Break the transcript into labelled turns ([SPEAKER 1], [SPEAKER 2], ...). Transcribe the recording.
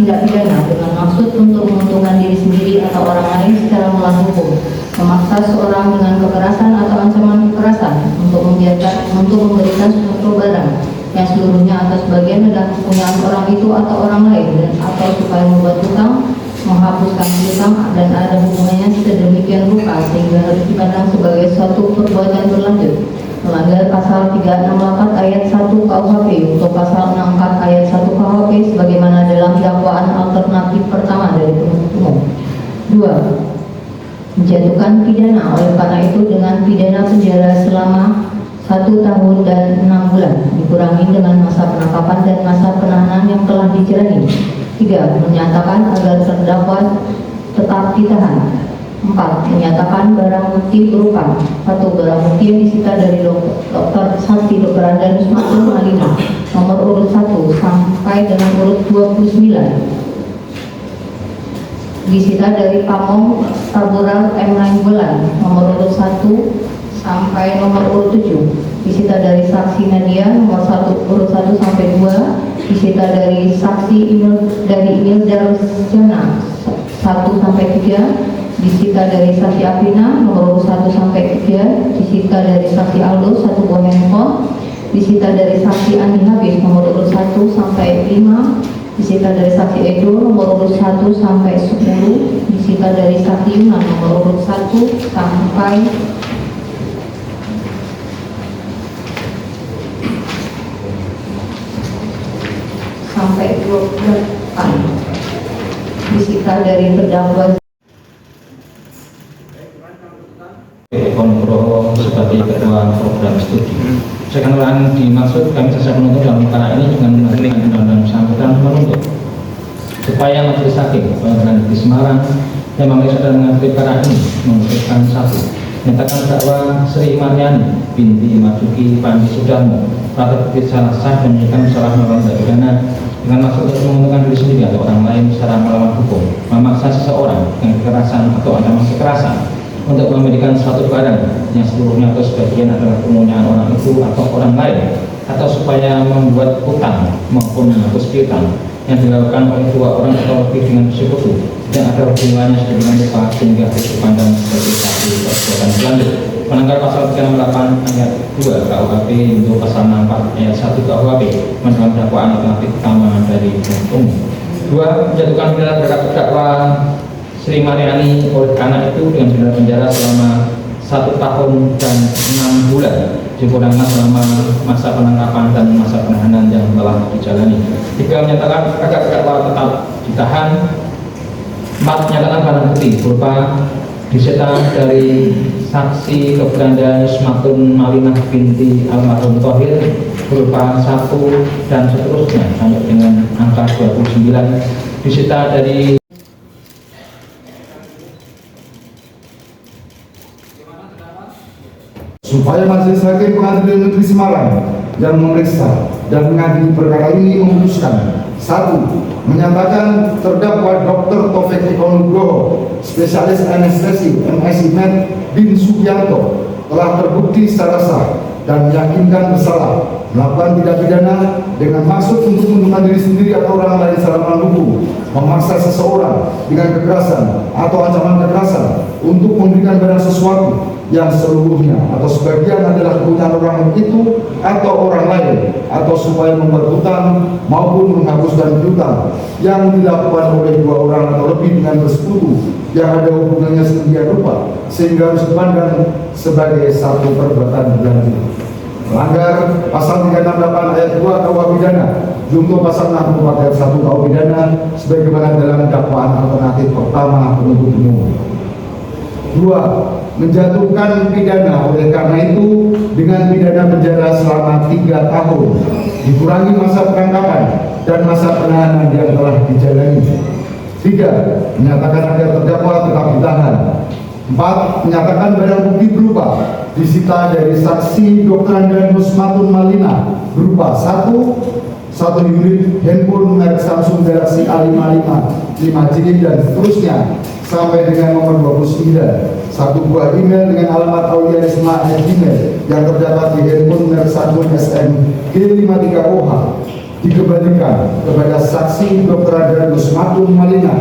[SPEAKER 1] tindak pidana dengan maksud untuk menguntungkan diri sendiri atau orang lain secara melawan hukum, memaksa seorang dengan kekerasan atau ancaman kekerasan untuk memberikan suatu barang yang seluruhnya atau sebagian adalah kepunyaan orang itu atau orang lain, dan atau supaya membuat hutang, menghapuskan hutang, dan ada hubungannya sedemikian rupa sehingga harus dipandang sebagai suatu perbuatan berlanjut, melanggar pasal 364 ayat 1 KUHP untuk pasal 64 ayat 1 KUHP sebagaimana dalam dakwaan alternatif pertama dari penuntut umum. 2. Menjatuhkan pidana oleh karena itu dengan pidana penjara selama 1 tahun dan 6 bulan dikurangi dengan masa penangkapan dan masa penahanan yang telah dijalani. 3. Menyatakan agar terdakwa tetap ditahan. 4. Menyatakan barang bukti berupa 1. Barang bukti yang disita dari dokter saksi Dr. Andanus Matul Malina nomor urut 1 sampai dengan urut 29, disita dari Pamong Tabural M. Nainggolan nomor urut 1 sampai nomor urut 7, disita dari saksi Nadia nomor 1 urut 1 sampai 2, disita dari saksi Emil Darusjana 1 sampai 3, disita dari saksi Afina nomor urut 1 sampai 3, disita dari saksi Aldo 1 buah handphone, disita dari saksi Andi Habib nomor urut 1 sampai 5, disita dari saksi Edo nomor urut 1 sampai 10, disita dari saksi Yunan nomor urut 1 sampai 28, disita dari terdakwa
[SPEAKER 2] Konpro sebagai ketua program studi. Sekarang dimaksud kami jasa penuntut dalam perkara ini dengan menerbitkan undang-undang bersangkutan menuntut supaya majelis hakim pengadilan negeri Semarang yang memeriksa dan mengadili perkara ini memutuskan 1. Menyatakan terdakwa Sri Mariani binti Marzuki Pandi Sudarmo telah terbukti secara sah dan menyatakan salah melakukan tindak pidana dengan maksud untuk menguntungkan diri sendiri atau orang lain secara melawan hukum, memaksa seseorang dengan kekerasan atau ancaman kekerasan untuk memberikan suatu barang yang seluruhnya atau sebagian adalah kepunyaan orang itu atau orang lain, atau supaya membuat hutang maupun menghapus piutang yang dilakukan oleh 2 orang atau lebih dengan sekutu yang ada hubungannya sedemikian rupa sehingga harus dipandang sebagai satu perbuatan berlanjut, melanggar pasal 368 ayat 2 KUHP untuk pasal 64 ayat 1 KUHP mendalam dakwaan alternatif utama dari penuntut umum. 2. Menjatuhkan pidana terhadap terdakwa Sri Mariani oleh karena itu dengan pidana penjara selama 1 tahun dan 6 bulan dikurangkan selama masa penangkapan dan masa penahanan yang telah dijalani. 3. Menyatakan agar terdakwa tetap ditahan. 4. Menyatakan barang bukti berupa disita dari saksi Dr. Andanus Matul Malinah binti almarhum Thohir berupa 1 dan seterusnya sampai dengan angka 29, disita dari
[SPEAKER 3] supaya majelis hakim pengadilan negeri Semarang yang memeriksa dan mengadili perkara ini memutuskan 1. Menyatakan terdakwa Dr. Taufik Eko Nugroho, spesialis anestesi MSI Med bin Subianto telah terbukti secara sah dan meyakinkan bersalah melakukan tindak pidana dengan maksud untuk menguntungkan diri sendiri atau orang lain secara melawan hukum, memaksa seseorang dengan kekerasan atau ancaman kekerasan untuk memberikan barang sesuatu yang seluruhnya atau sebagian adalah kepunyaan orang itu atau orang lain, atau supaya membuat hutang maupun menghapuskan piutang yang dilakukan oleh 2 orang atau lebih dengan bersekutu yang ada hubungannya sedemikian rupa sehingga harus dipandang sebagai satu perbuatan berlanjut, melanggar pasal 368 ayat 2 KUH pidana junto pasal 64 ayat 1 KUH pidana sebagaimana dalam dakwaan alternatif pertama penuntut umum. 2. Menjatuhkan pidana oleh karena itu dengan pidana penjara selama 3 tahun dikurangi masa penangkapan dan masa penahanan yang telah dijalani. 3. Menyatakan agar terdakwa tetap ditahan. 4. Menyatakan barang bukti berupa disita dari saksi Dr. Andanus Matul Malina berupa 1 unit handphone merek Samsung Galaxy A55 5G dan seterusnya sampai dengan nomor 29, 1 buah email dengan alamat aulianisma@gmail yang terdapat di handphone merek Samsung SM G53OH dikembalikan kepada saksi Dr. Adrianus Matung Malina